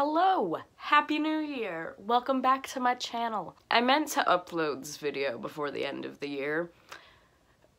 Hello! Happy New Year! Welcome back to my channel. I meant to upload this video before the end of the year,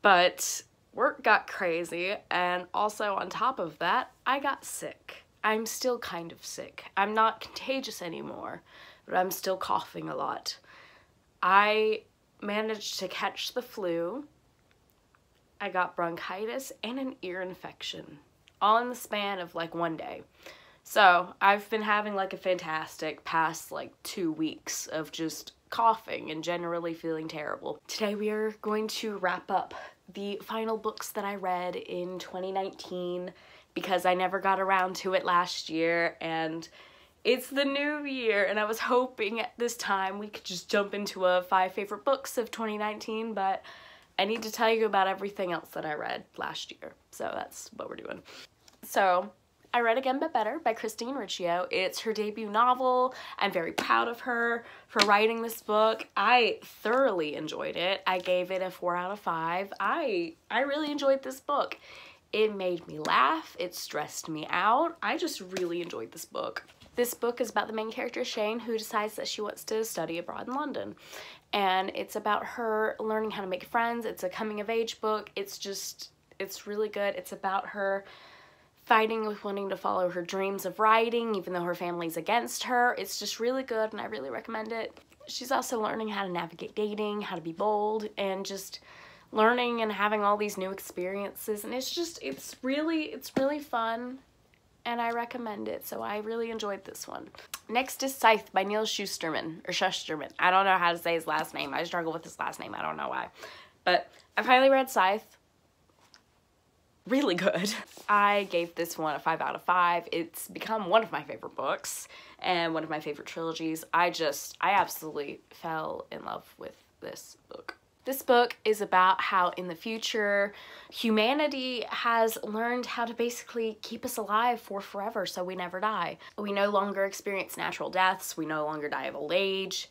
but work got crazy, and also on top of that, I got sick. I'm still kind of sick. I'm not contagious anymore, but I'm still coughing a lot. I managed to catch the flu. I got bronchitis and an ear infection, all in the span of like one day. So I've been having like a fantastic past like 2 weeks of just coughing and generally feeling terrible. Today we are going to wrap up the final books that I read in 2019 because I never got around to it last year, and it's the new year, and I was hoping at this time we could just jump into a 5 favorite books of 2019, but I need to tell you about everything else that I read last year, so that's what we're doing. So I read Again But Better by Christine Riccio. It's her debut novel. I'm very proud of her for writing this book. I thoroughly enjoyed it. I gave it a 4 out of 5. I really enjoyed this book. It made me laugh. It stressed me out. I just really enjoyed this book. This book is about the main character, Shane, who decides that she wants to study abroad in London. And it's about her learning how to make friends. It's a coming-of-age book. It's really good. It's about her fighting with wanting to follow her dreams of writing, even though her family's against her. It's just really good, and I really recommend it. She's also learning how to navigate dating, how to be bold, and just learning and having all these new experiences. And it's really fun, and I recommend it. So I really enjoyed this one. Next is Scythe by Neil Shusterman, or Shusterman. I don't know how to say his last name. I struggle with his last name. I don't know why. But I finally read Scythe. Really good. I gave this one a 5 out of 5. It's become one of my favorite books and one of my favorite trilogies. I absolutely fell in love with this book. This book is about how in the future humanity has learned how to basically keep us alive for forever so we never die. We no longer experience natural deaths. We no longer die of old age.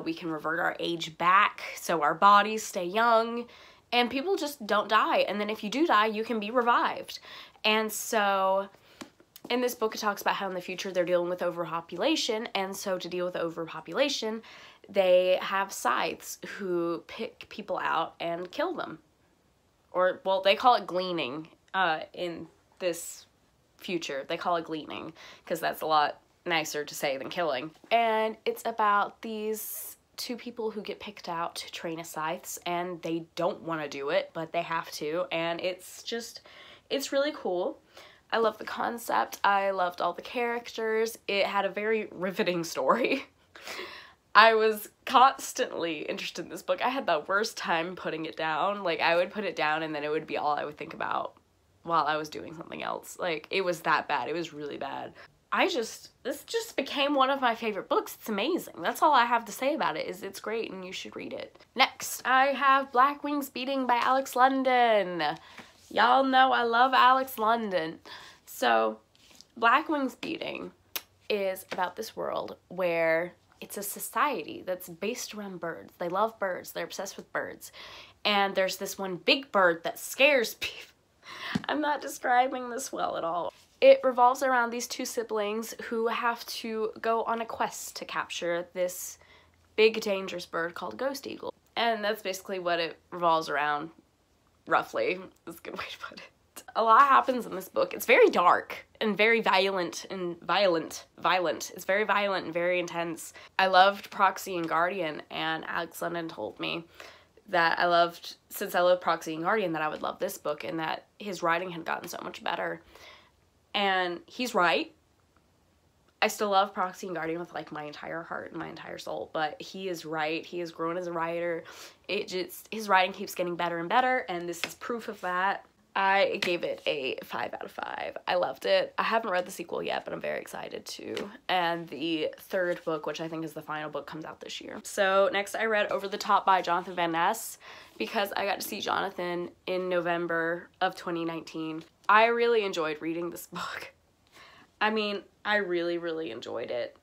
We can revert our age back so our bodies stay young. And people just don't die. And then if you do die, you can be revived. And so in this book, it talks about how in the future they're dealing with overpopulation. And so to deal with overpopulation, they have scythes who pick people out and kill them. Or, well, they call it gleaning in this future. They call it gleaning because that's a lot nicer to say than killing. And it's about these 2 people who get picked out to train as scythes, and they don't want to do it, but they have to, and it's really cool. I love the concept. I loved all the characters. It had a very riveting story. I was constantly interested in this book. I had the worst time putting it down. Like, I would put it down and then it would be all I would think about while I was doing something else. Like, it was that bad. It was really bad. This just became one of my favorite books. It's amazing. That's all I have to say about it, is it's great and you should read it. Next, I have Black Wings Beating by Alex London. Y'all know I love Alex London. So, Black Wings Beating is about this world where it's a society that's based around birds. They love birds. They're obsessed with birds. And there's this one big bird that scares people. I'm not describing this well at all. It revolves around these 2 siblings who have to go on a quest to capture this big dangerous bird called Ghost Eagle. And that's basically what it revolves around, roughly. That's a good way to put it. A lot happens in this book. It's very dark and very violent. It's very violent and very intense. I loved Proxy and Guardian, and Alex London told me that since I love Proxy and Guardian, that I would love this book, and that his writing had gotten so much better. And he's right. I still love Proxy and Guardian with like my entire heart and my entire soul, but he is right. He has grown as a writer. His writing keeps getting better and better, and this is proof of that. I gave it a 5 out of 5. I loved it. I haven't read the sequel yet, but I'm very excited to. And the 3rd book, which I think is the final book, comes out this year. So next I read Over the Top by Jonathan Van Ness because I got to see Jonathan in November of 2019. I really enjoyed reading this book. I mean, I really enjoyed it.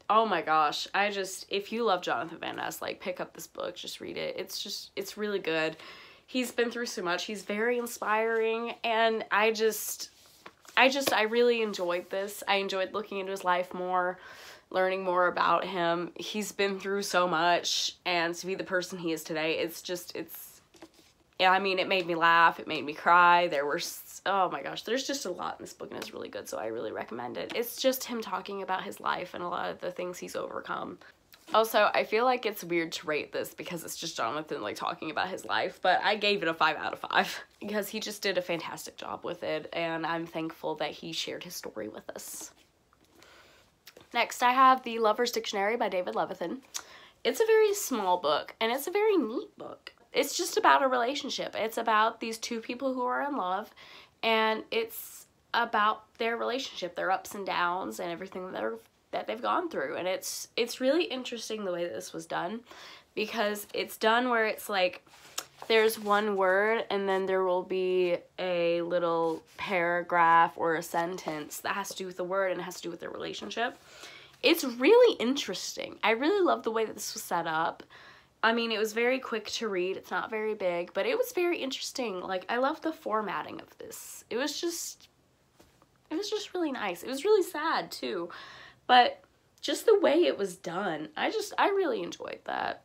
Oh my gosh, if you love Jonathan Van Ness, like, pick up this book, just read it. It's really good. He's been through so much. He's very inspiring, and I I really enjoyed this. I enjoyed looking into his life more, learning more about him. He's been through so much, and to be the person he is today, yeah, I mean, it made me laugh, it made me cry. There were, oh my gosh, there's just a lot in this book, and it's really good, so I really recommend it. It's just him talking about his life and a lot of the things he's overcome. Also, I feel like it's weird to rate this because it's just Jonathan, like, talking about his life, but I gave it a 5 out of 5 because he just did a fantastic job with it, and I'm thankful that he shared his story with us. Next, I have The Lover's Dictionary by David Levithan. It's a very small book, and it's a very neat book. It's just about a relationship. It's about these two people who are in love, and it's about their relationship, their ups and downs, and everything that they've gone through. And it's really interesting the way that this was done, because it's done where it's like there's one word and then there will be a little paragraph or a sentence that has to do with the word and has to do with their relationship. It's really interesting. I really love the way that this was set up. I mean, it was very quick to read. It's not very big, but it was very interesting. Like, I love the formatting of this. It was just really nice. It was really sad too, but just the way it was done, I really enjoyed that.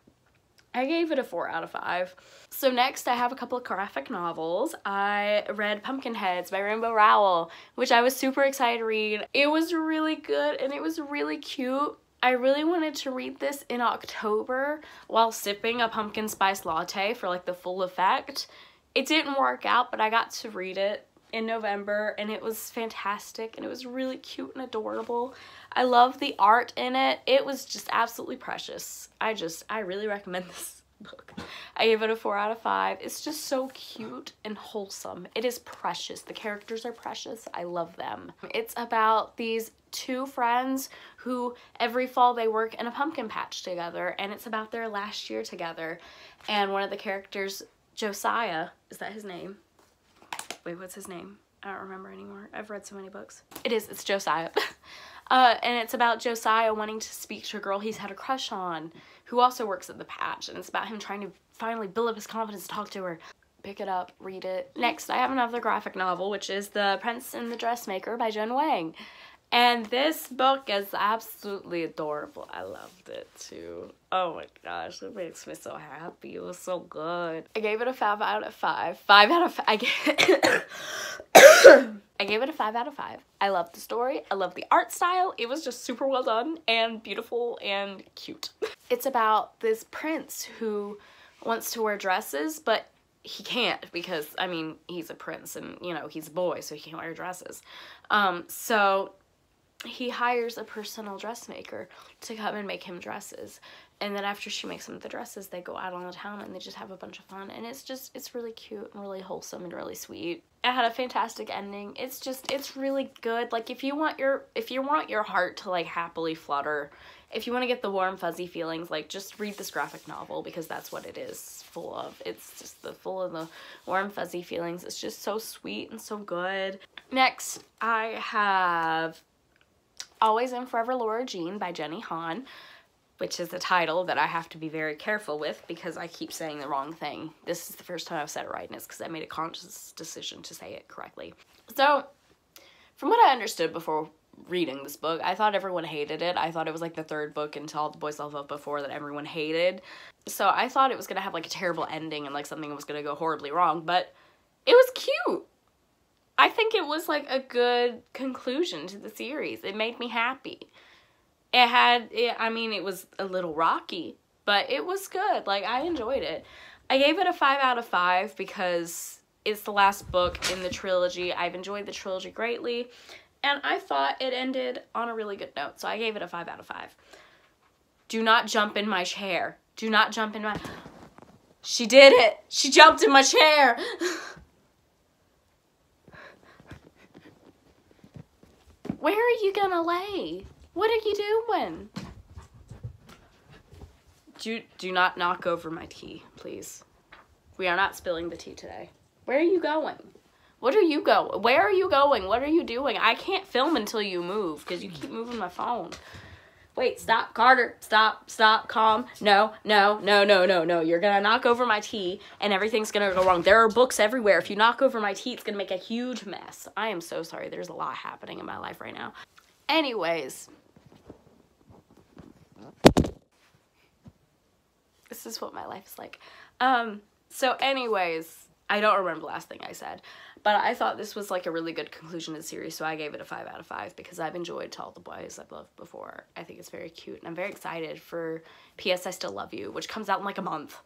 I gave it a 4 out of 5. So next I have a couple of graphic novels. I read Pumpkinheads by Rainbow Rowell, which I was super excited to read. It was really good and it was really cute. I really wanted to read this in October while sipping a pumpkin spice latte for like the full effect. It didn't work out, but I got to read it in November and it was fantastic and it was really cute and adorable. I love the art in it. It was just absolutely precious. I really recommend this book. I gave it a 4 out of 5. It's just so cute and wholesome. It is precious. The characters are precious. I love them. It's about these two friends who every fall they work in a pumpkin patch together, and it's about their last year together. And one of the characters, Josiah, is that his name? Wait, what's his name? I don't remember anymore. I've read so many books. It's Josiah. And it's about Josiah wanting to speak to a girl he's had a crush on, who also works at the patch, and it's about him trying to finally build up his confidence to talk to her. Pick it up, read it. Next, I have another graphic novel, which is The Prince and the Dressmaker by Jen Wang. And this book is absolutely adorable. I loved it too. Oh my gosh, it makes me so happy. It was so good. I gave it a 5 out of 5. I gave it a 5 out of 5. I love the story. I love the art style. It was just super well done and beautiful and cute. It's about this prince who wants to wear dresses, but he can't because, I mean, he's a prince and, you know, he's a boy, so he can't wear dresses. So he hires a personal dressmaker to come and make him dresses. And then after she makes him the dresses, they go out on the town and they just have a bunch of fun. And it's really cute and really wholesome and really sweet. It had a fantastic ending. It's really good. Like, if you want your heart to like happily flutter, if you want to get the warm fuzzy feelings, like, just read this graphic novel, because that's what it is full of. It's just full of the warm fuzzy feelings. It's just so sweet and so good. Next, I have Always and Forever Laura Jean by Jenny Han, which is a title that I have to be very careful with because I keep saying the wrong thing. This is the first time I've said it right, and it's because I made a conscious decision to say it correctly. So, from what I understood before reading this book, I thought everyone hated it. I thought it was like the third book in All the Boys Love Up Before that everyone hated. So I thought it was going to have like a terrible ending and like something was going to go horribly wrong, but it was cute. I think it was like a good conclusion to the series. It made me happy. I mean, it was a little rocky, but it was good. Like, I enjoyed it. I gave it a 5 out of 5 because it's the last book in the trilogy. I've enjoyed the trilogy greatly, and I thought it ended on a really good note, so I gave it a 5 out of 5. Do not jump in my chair. Do not jump in my... She did it! She jumped in my chair! Where are you gonna lay? What are you doing? Do not knock over my tea, please. We are not spilling the tea today. Where are you going? What are you going? Where are you going? What are you doing? I can't film until you move because you keep moving my phone. Wait, stop, Carter. Stop, calm. No. You're gonna knock over my tea and everything's gonna go wrong. There are books everywhere. If you knock over my tea, it's gonna make a huge mess. I am so sorry. There's a lot happening in my life right now. Anyways. This is what my life is like. So anyways, I don't remember the last thing I said, but I thought this was like a really good conclusion to the series, so I gave it a 5 out of 5 because I've enjoyed To All the Boys I've Loved Before. I think it's very cute, and I'm very excited for P.S. I Still Love You, which comes out in like a month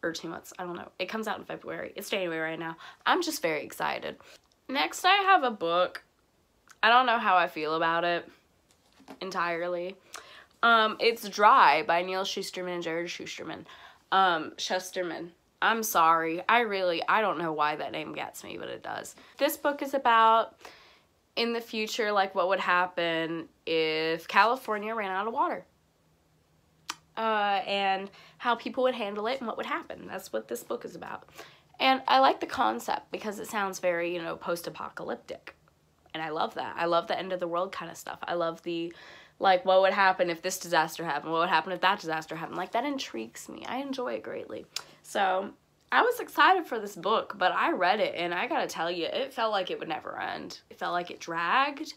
or 2 months. I don't know. It comes out in February. It's January right now. I'm just very excited. Next, I have a book. I don't know how I feel about it entirely. It's Dry by Neil Shusterman and Jared Shusterman. Shusterman. I'm sorry. I don't know why that name gets me, but it does. This book is about, in the future, like what would happen if California ran out of water. And how people would handle it and what would happen. That's what this book is about. And I like the concept because it sounds very, you know, post-apocalyptic. And I love that. I love the end of the world kind of stuff. I love the, like, what would happen if this disaster happened? What would happen if that disaster happened? Like, that intrigues me. I enjoy it greatly. So, I was excited for this book, but I read it, and I gotta tell you, it felt like it would never end. It felt like it dragged.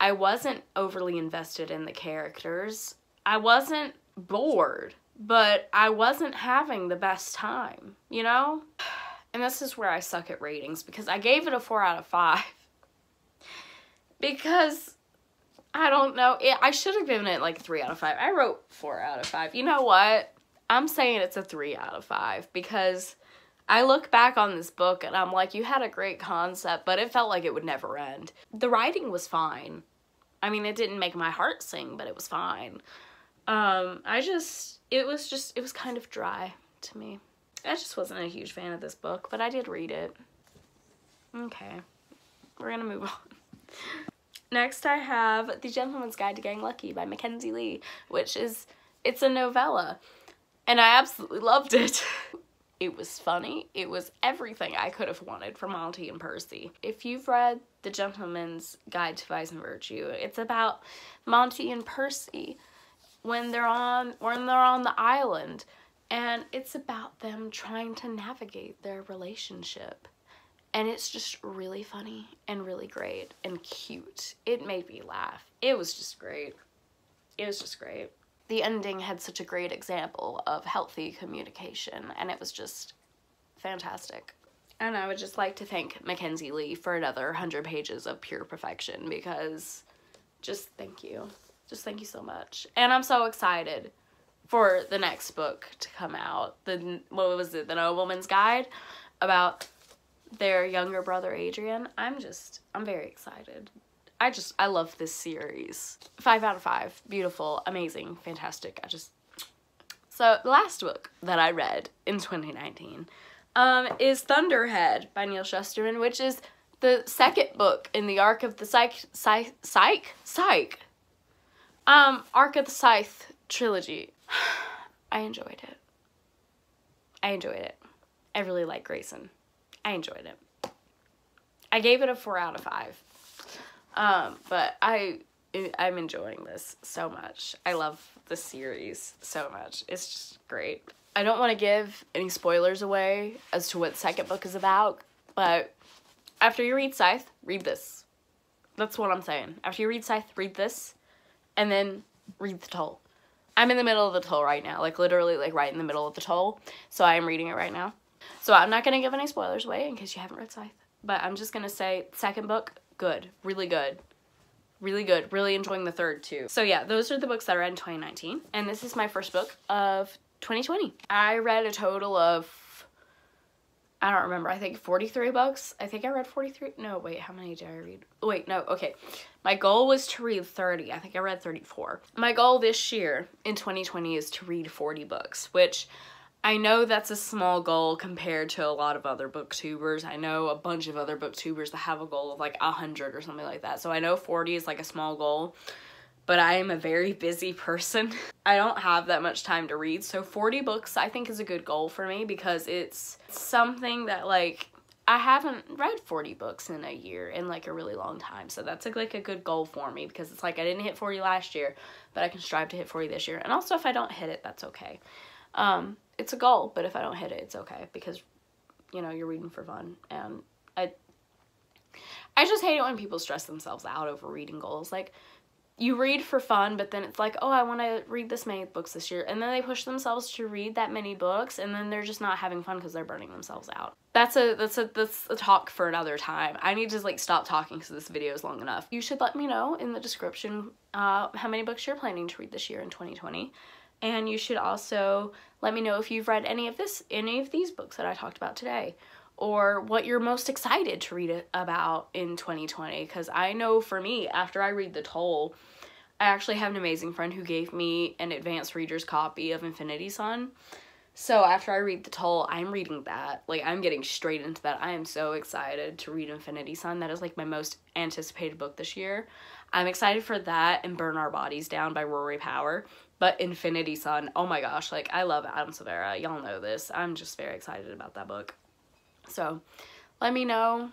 I wasn't overly invested in the characters. I wasn't bored, but I wasn't having the best time, you know? And this is where I suck at ratings, because I gave it a 4 out of 5. Because, I don't know, I should have given it like 3 out of 5. I wrote 4 out of 5. You know what? I'm saying it's a 3 out of 5 because I look back on this book and I'm like, you had a great concept, but it felt like it would never end. The writing was fine. I mean, it didn't make my heart sing, but it was fine. It was kind of dry to me. I just wasn't a huge fan of this book, but I did read it. Okay, we're gonna move on. Next, I have The Gentleman's Guide to Getting Lucky by Mackenzie Lee, it's a novella, and I absolutely loved it. It was funny. It was everything I could have wanted from Monty and Percy. If you've read The Gentleman's Guide to Vice and Virtue, it's about Monty and Percy when they're on the island, and it's about them trying to navigate their relationship. And it's just really funny and really great and cute. It made me laugh. It was just great. It was just great. The ending had such a great example of healthy communication, and it was just fantastic. And I would just like to thank Mackenzie Lee for another 100 pages of pure perfection, because just thank you. Just thank you so much. And I'm so excited for the next book to come out. What was it? The Nobleman's Guide, about their younger brother Adrian. I'm very excited. I love this series. 5 out of 5. Beautiful, amazing, fantastic. So the last book that I read in 2019 is Thunderhead by Neil Shusterman, which is the second book in the arc of the Arc of the Scythe trilogy. I enjoyed it. I really like Grayson. I enjoyed it. I gave it a 4 out of 5. But I'm enjoying this so much. I love the series so much. It's just great. I don't want to give any spoilers away as to what the second book is about, but after you read Scythe, read this. That's what I'm saying. After you read Scythe, read this, and then read The Toll. I'm in the middle of The Toll right now, like literally like right in the middle of The Toll, so I am reading it right now. So I'm not going to give any spoilers away in case you haven't read Scythe, but I'm just going to say second book, good, really good. Really good. Really enjoying the third too. So yeah, those are the books that I read in 2019, and this is my first book of 2020. I read a total of, I don't remember, I think 43 books. I think I read 43. No, wait, how many did I read? Wait, no, okay. My goal was to read 30. I think I read 34. My goal this year in 2020 is to read 40 books, which I know that's a small goal compared to a lot of other booktubers. I know a bunch of other booktubers that have a goal of like 100 or something like that. So I know 40 is like a small goal, but I am a very busy person. I don't have that much time to read. So 40 books I think is a good goal for me, because it's something that like I haven't read 40 books in a year in like a really long time. So that's like a good goal for me, because it's like I didn't hit 40 last year, but I can strive to hit 40 this year. And also if I don't hit it, that's okay. It's a goal, but if I don't hit it, it's okay, because, you know, you're reading for fun. And I just hate it when people stress themselves out over reading goals. Like, you read for fun, but then it's like, oh, I want to read this many books this year. And then they push themselves to read that many books, and then they're just not having fun because they're burning themselves out. That's a talk for another time. I need to like stop talking because this video is long enough. You should let me know in the description how many books you're planning to read this year in 2020. And you should also let me know if you've read any of these books that I talked about today, or what you're most excited to read about in 2020. Because I know for me, after I read The Toll, I actually have an amazing friend who gave me an advanced reader's copy of Infinity Son. So after I read The Toll, I'm reading that. Like, I'm getting straight into that. I am so excited to read Infinity Son. That is like my most anticipated book this year. I'm excited for that and Burn Our Bodies Down by Rory Power. But Infinity Son, oh my gosh, like, I love Adam Silvera. Y'all know this. I'm just very excited about that book. So let me know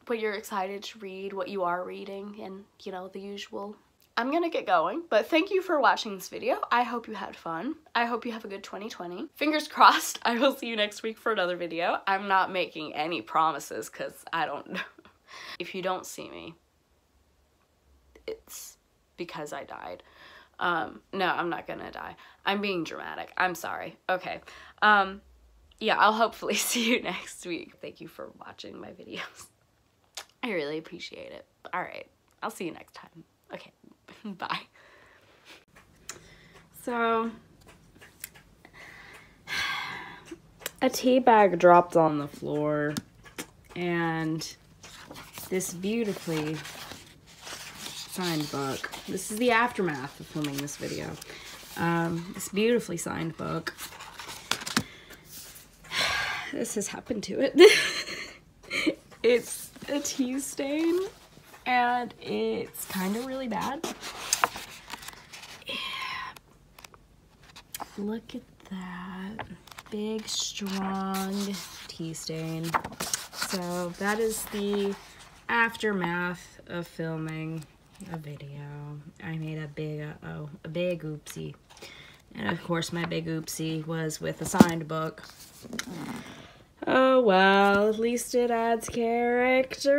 what you're excited to read, what you are reading, and, you know, the usual. I'm gonna get going, but thank you for watching this video. I hope you had fun. I hope you have a good 2020. Fingers crossed, I will see you next week for another video. I'm not making any promises because I don't know. If you don't see me, it's because I died. No, I'm not gonna die. I'm being dramatic. I'm sorry. Okay. Yeah, I'll hopefully see you next week. Thank you for watching my videos. I really appreciate it. All right. I'll see you next time. Okay. Bye. So, a tea bag dropped on the floor, and this beautifully signed book. This is the aftermath of filming this video. This beautifully signed book. This has happened to it. It's a tea stain, and it's kind of really bad. Yeah. Look at that. Big, strong tea stain. So that is the aftermath of filming a video. I made a big oopsie. And of course my big oopsie was with a signed book. Oh well, at least it adds character.